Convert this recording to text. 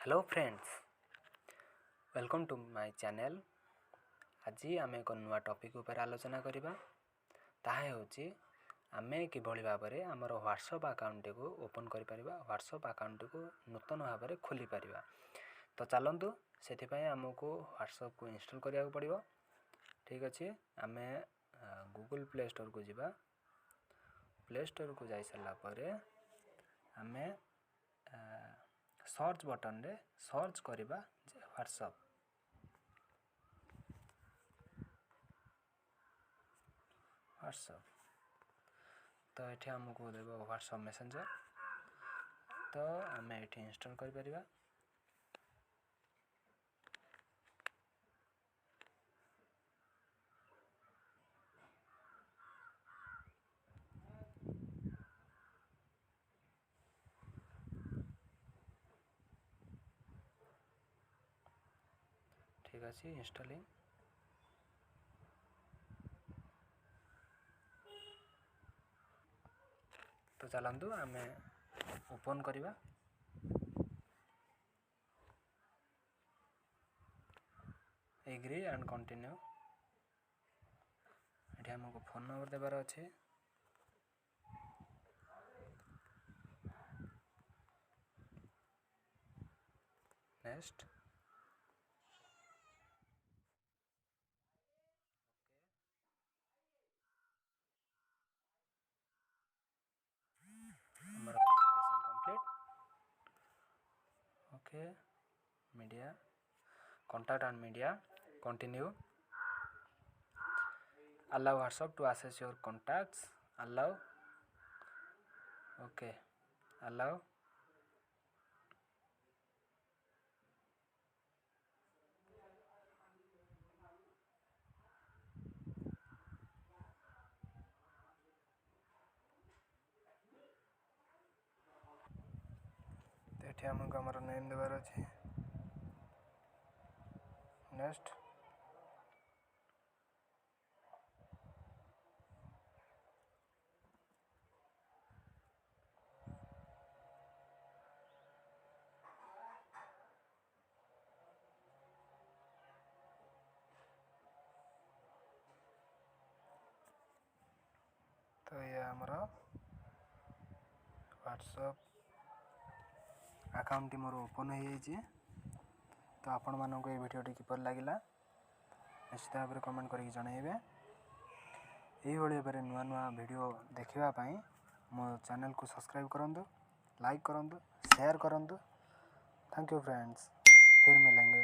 Hello friends, welcome to my channel. आज आम एक नुआ टॉपिक उपर आलोचना करवा। ताहा होची आमे किभली भाबरे हमर व्हाट्सएप अकाउंट को ओपन करि परिबा, व्हाट्सएप अकाउंट को नूतन भाबरे खोली परिबा। तो चलंतु सेथि पय हमको व्हाट्सएप को इंस्टॉल करिया पड़िबो। ठीक अछि, आमे गूगल प्ले स्टोर को जिबा। प्ले स्टोर को जाई सला परे आमे सर्च बटन रे सर्च करिबा व्हाट्सएप। तो ये हमको देव व्हाट्सएप मैसेंजर। तो आम ये इंस्टॉल कर परिबा। ठीक अच्छे इंस्टॉलिंग। तो चलतु आम ओपन करवा। Agree and continue. ये हमको फोन नंबर देवार अच्छे। नेक्स्ट। हमारा verification complete. Okay, media contact and media continue. Allow WhatsApp to access your contacts. Allow. Okay, allow. तो ये हमको हमारा नेम देवार अच्छे। नेक्स्ट। तो ये हमारा व्हाट्सएप अकाउंट मोर ओपन हो जाए। तो आपण मानक ये वीडियो किपर लगिला निश्चित भाव में कमेंट करके जनइबे। यही भाव नुआ नुआ वीडियो देखापी मो चैनल को सब्सक्राइब करंतु, लाइक करंतु, शेयर करंतु। थैंक यू फ्रेंड्स, फिर मिलेंगे।